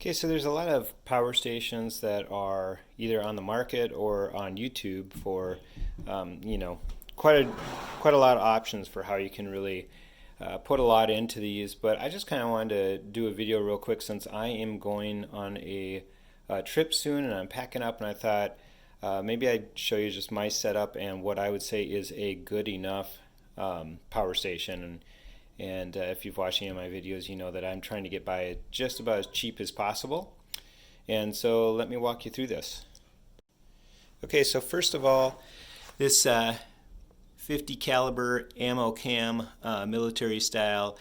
Okay, so there's a lot of power stations that are either on the market or on YouTube for, you know, quite a quite a lot of options for how you can really put a lot into these. But I just kind of wanted to do a video real quick since I am going on a trip soon and I'm packing up, and I thought maybe I'd show you just my setup and what I would say is a good enough power station. And if you've watched any of my videos, you know that I'm trying to get by just about as cheap as possible. And so let me walk you through this. Okay, so first of all, this 50 caliber ammo cam, military style.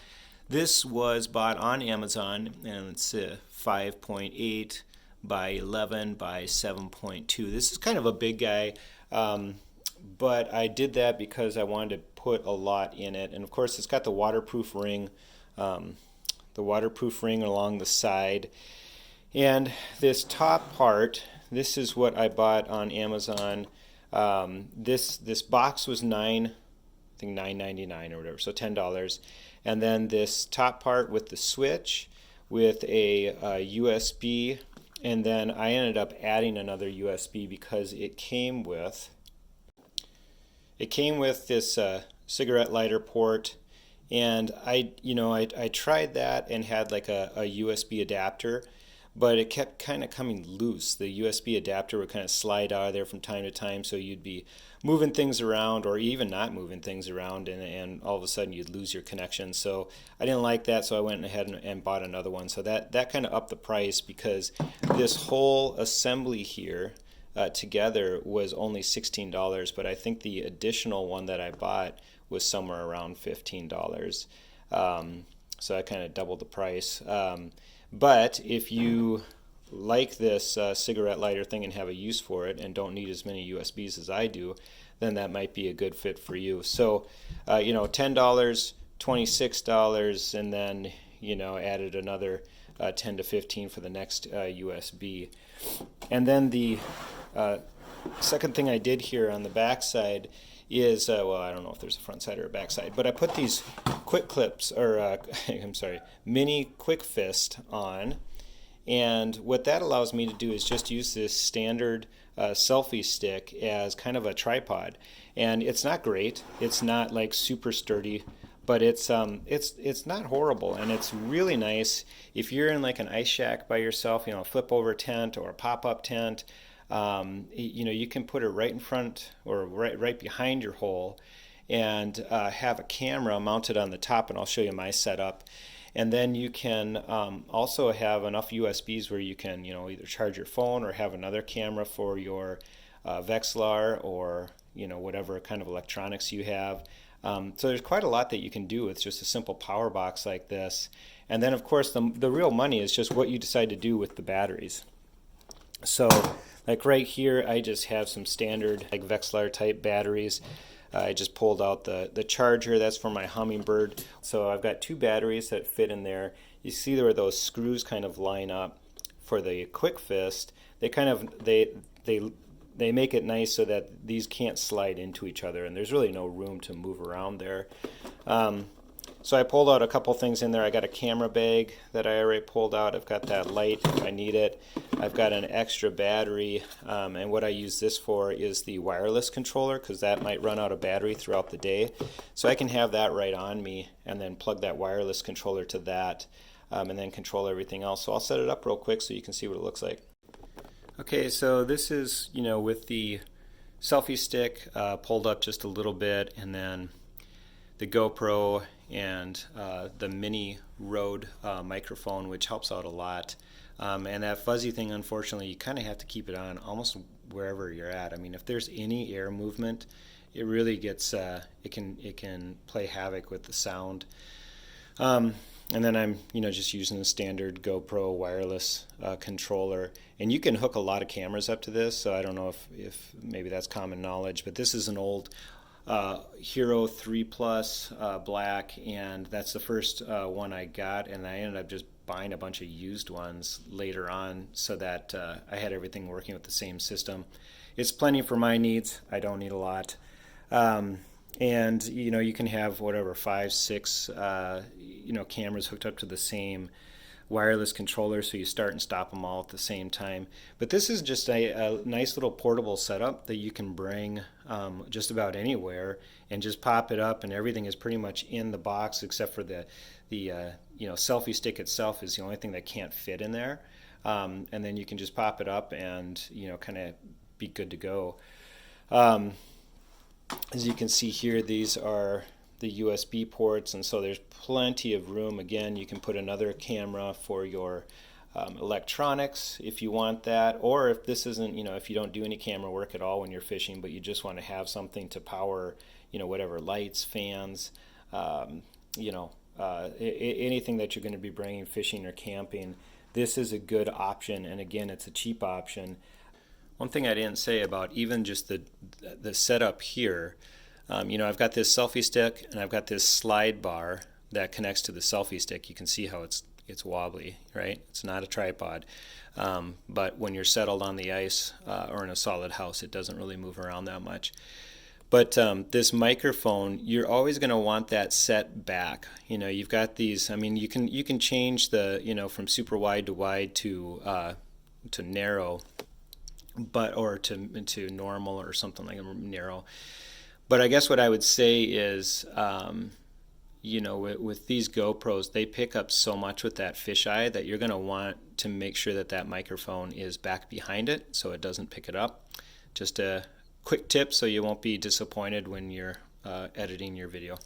This was bought on Amazon, and it's 5.8 by 11 by 7.2. This is kind of a big guy. But I did that because I wanted to put a lot in it, and of course it's got the waterproof ring along the side. And this top part, this is what I bought on Amazon. This box was $9.99 or whatever, so $10. And then this top part with the switch with a USB, and then I ended up adding another USB because it came with this cigarette lighter port. And I tried that and had like a USB adapter, but it kept kind of coming loose. The USB adapter would kind of slide out of there from time to time, so you'd be moving things around or even not moving things around, and all of a sudden you'd lose your connection. So I didn't like that, so I went ahead and bought another one. So that kind of upped the price, because this whole assembly here together was only $16, but I think the additional one that I bought was somewhere around $15. So I kind of doubled the price. But if you like this cigarette lighter thing and have a use for it and don't need as many USBs as I do, then that might be a good fit for you. So, $10, $26, and then, added another 10 to 15 for the next USB. And then the second thing I did here on the back side is, I don't know if there's a front side or a back side, but I put these quick clips, or mini quick fist on. And what that allows me to do is just use this standard selfie stick as kind of a tripod. And it's not great. It's not like super sturdy, but it's not horrible, and it's really nice if you're in like an ice shack by yourself, a flip over tent or a pop-up tent. You can put it right in front or right behind your hole, and have a camera mounted on the top, and I'll show you my setup. And then you can also have enough USBs where you can either charge your phone or have another camera for your Vexlar or whatever kind of electronics you have. So there's quite a lot that you can do with just a simple power box like this. And then of course the real money is just what you decide to do with the batteries. So like right here, I just have some standard like Vexlar type batteries. I just pulled out the charger. That's for my Hummingbird. So I've got two batteries that fit in there. You see where those screws kind of line up for the Quick Fist. They make it nice so that these can't slide into each other, and there's really no room to move around there. So I pulled out a couple things in there. I got a camera bag that I already pulled out. I've got that light if I need it. I've got an extra battery, and what I use this for is the wireless controller, because that might run out of battery throughout the day. So I can have that right on me and then plug that wireless controller to that, and then control everything else. So I'll set it up real quick so you can see what it looks like. Okay, so this is, with the selfie stick pulled up just a little bit, and then the GoPro and the mini Rode microphone, which helps out a lot. And that fuzzy thing, unfortunately, you kind of have to keep it on almost wherever you're at. I mean, if there's any air movement, it really gets, it can play havoc with the sound. And then I'm, just using the standard GoPro wireless controller. And you can hook a lot of cameras up to this, so I don't know if maybe that's common knowledge, but this is an old Hero 3 Plus black, and that's the first one I got, and I ended up just buying a bunch of used ones later on so that I had everything working with the same system. It's plenty for my needs. I don't need a lot. And you can have whatever 5, 6 cameras hooked up to the same wireless controller, so you start and stop them all at the same time. But this is just a nice little portable setup that you can bring just about anywhere and just pop it up, and everything is pretty much in the box except for the selfie stick itself is the only thing that can't fit in there. And then you can just pop it up and kind of be good to go. As you can see here, these are the USB ports, and so there's plenty of room. Again, you can put another camera for your electronics if you want that, or if this isn't, if you don't do any camera work at all when you're fishing, but you just want to have something to power, whatever, lights, fans, anything that you're going to be bringing fishing or camping. This is a good option, and again, it's a cheap option. One thing I didn't say about even just the setup here, I've got this selfie stick and I've got this slide bar that connects to the selfie stick. You can see how it's wobbly, right? It's not a tripod, but when you're settled on the ice or in a solid house, it doesn't really move around that much. But this microphone, you're always going to want that set back. You've got these. I mean, you can change the from super wide to wide to narrow, or to normal or something like narrow. But I guess what I would say is, with these GoPros, they pick up so much with that fisheye that you're going to want to make sure that microphone is back behind it so it doesn't pick it up. Just a quick tip so you won't be disappointed when you're editing your video.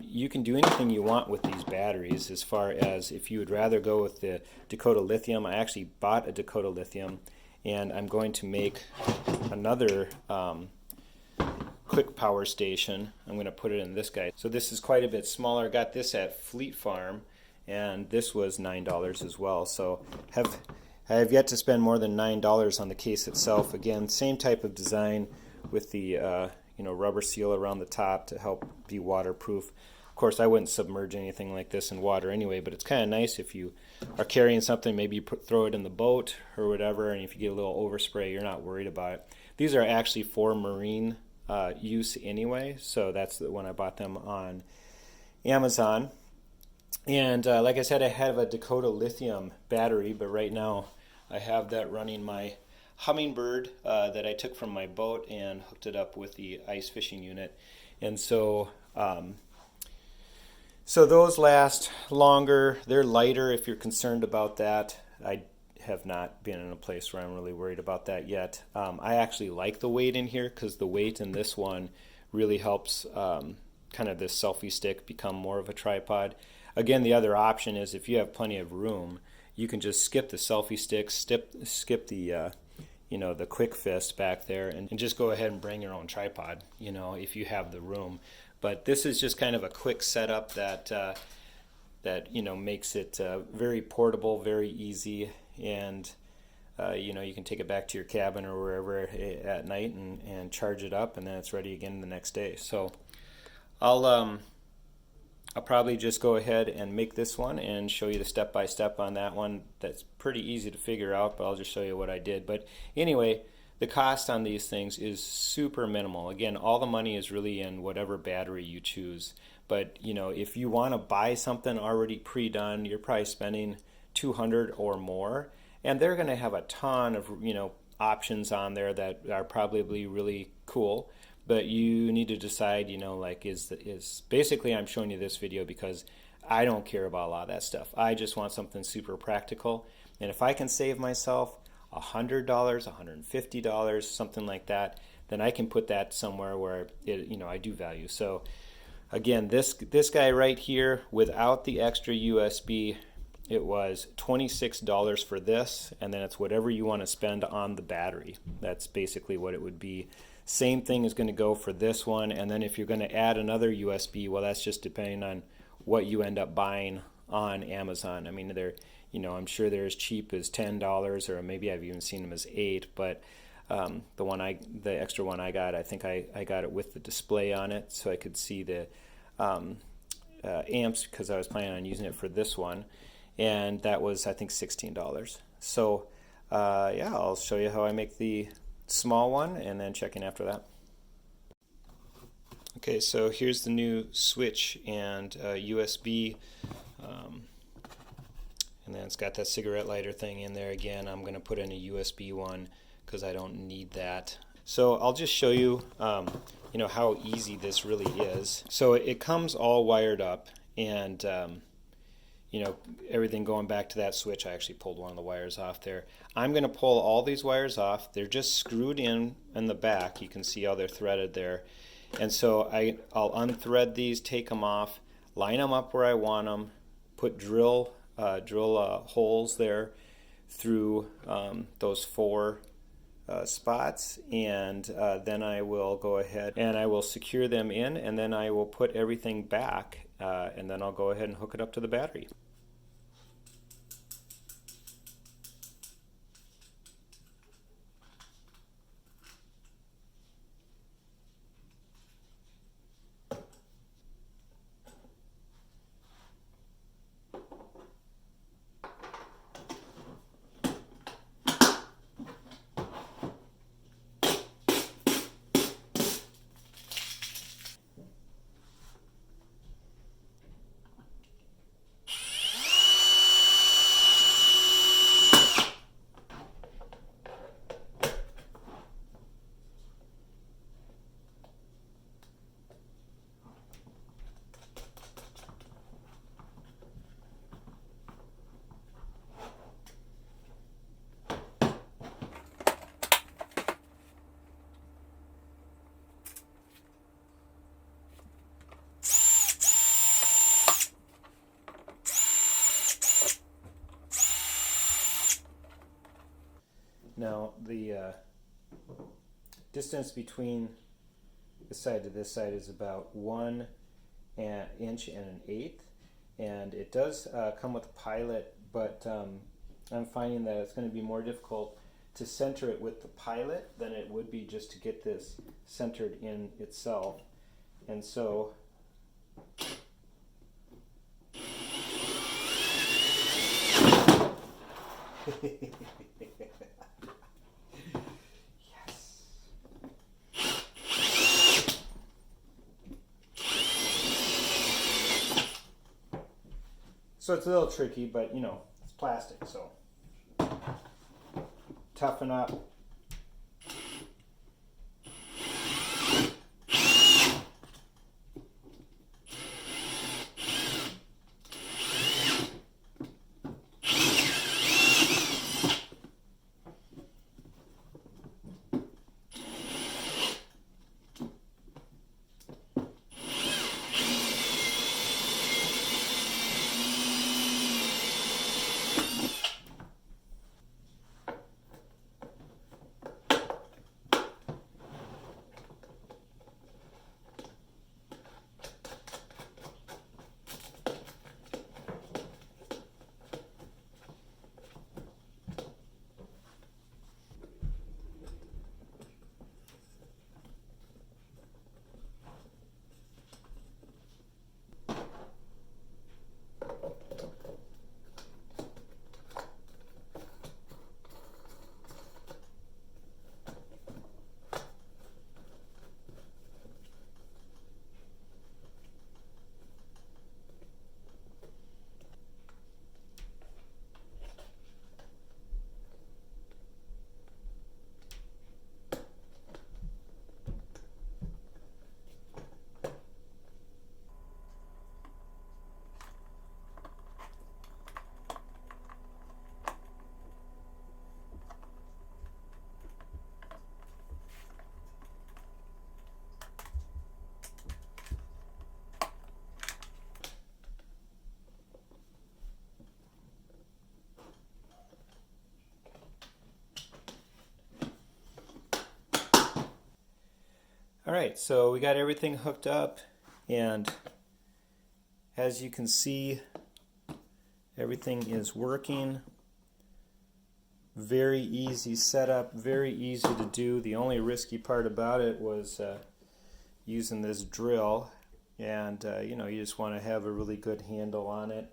You can do anything you want with these batteries, as far as if you would rather go with the Dakota Lithium. I actually bought a Dakota Lithium, and I'm going to make another quick power station. I'm going to put it in this guy. So this is quite a bit smaller. Got this at Fleet Farm, and this was $9 as well. So I have yet to spend more than $9 on the case itself. Again, same type of design with the rubber seal around the top to help be waterproof. Of course, I wouldn't submerge anything like this in water anyway, but it's kind of nice if you are carrying something, maybe you throw it in the boat or whatever, and if you get a little overspray, you're not worried about it. These are actually for marine use anyway, so that's when I bought them on Amazon. And like I said, I have a Dakota Lithium battery, but right now I have that running my Humminbird that I took from my boat and hooked it up with the ice fishing unit. And so those last longer. They're lighter if you're concerned about that. I have not been in a place where I'm really worried about that yet. I actually like the weight in here because the weight in this one really helps kind of this selfie stick become more of a tripod. Again, the other option is if you have plenty of room, you can just skip the selfie stick, skip the the quick fist back there, and just go ahead and bring your own tripod, if you have the room. But this is just kind of a quick setup that makes it very portable, very easy, and you can take it back to your cabin or wherever at night and charge it up, and then it's ready again the next day. So I'll probably just go ahead and make this one and show you the step-by-step on that one. That's pretty easy to figure out, but I'll just show you what I did. But anyway, the cost on these things is super minimal. Again, all the money is really in whatever battery you choose. But if you want to buy something already pre-done, you're probably spending $200 or more, and they're going to have a ton of options on there that are probably really cool. But you need to decide, is basically I'm showing you this video because I don't care about a lot of that stuff. I just want something super practical. And if I can save myself $100, $150, something like that, then I can put that somewhere where I do value. So again, this guy right here, without the extra USB, it was $26 for this, and then it's whatever you want to spend on the battery. That's basically what it would be. Same thing is going to go for this one, and then if you're going to add another USB, well, that's just depending on what you end up buying on Amazon. I mean, I'm sure they're as cheap as $10, or maybe I've even seen them as $8. But the extra one I got, I think I got it with the display on it, so I could see the amps because I was planning on using it for this one, and that was I think $16. So yeah, I'll show you how I make the small one and then check in after that. Okay, so here's the new switch and USB And then it's got that cigarette lighter thing in there again. I'm going to put in a USB one because I don't need that. So I'll just show you, how easy this really is. So it comes all wired up, and everything going back to that switch. I actually pulled one of the wires off there. I'm going to pull all these wires off. They're just screwed in the back. You can see how they're threaded there. And so I'll unthread these, take them off, line them up where I want them, put drill holes there through those 4 spots, and then I will go ahead and I will secure them in, and then I will put everything back, and then I'll go ahead and hook it up to the battery. Now the distance between this side to this side is about 1 inch and 1/8, and it does come with a pilot, but I'm finding that it's going to be more difficult to center it with the pilot than it would be just to get this centered in itself. And so So it's a little tricky, but it's plastic, so toughen up. All right, so we got everything hooked up, and as you can see, everything is working. Very easy setup, very easy to do. The only risky part about it was using this drill, and you just want to have a really good handle on it.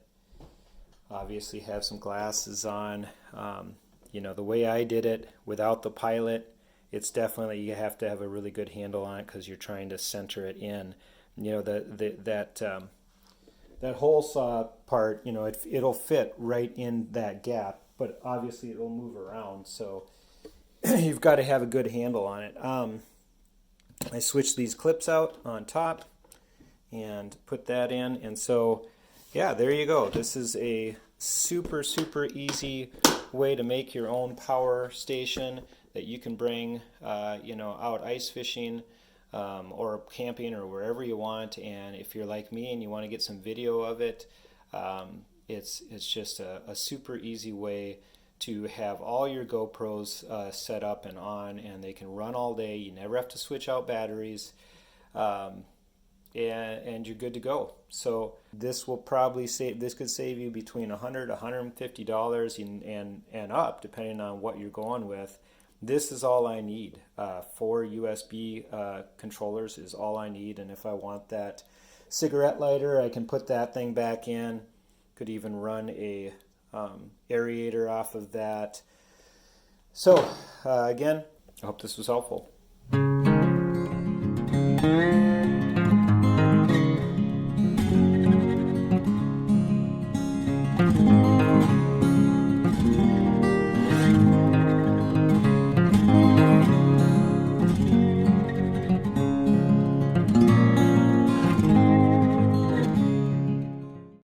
Obviously have some glasses on. The way I did it without the pilot, it's definitely, you have to have a really good handle on it because you're trying to center it in. That that hole saw part, it'll fit right in that gap, but obviously it'll move around. So you've got to have a good handle on it. I switched these clips out on top and put that in. And so, yeah, there you go. This is a super, super easy way to make your own power station that you can bring, out ice fishing or camping or wherever you want. And if you're like me and you want to get some video of it, it's just a super easy way to have all your GoPros set up and on, and they can run all day. You never have to switch out batteries, and you're good to go. So this will probably this could save you between $100 $150 and up, depending on what you're going with. This is all I need. 4 USB controllers is all I need, and if I want that cigarette lighter, I can put that thing back in. Could even run a aerator off of that. So again, I hope this was helpful.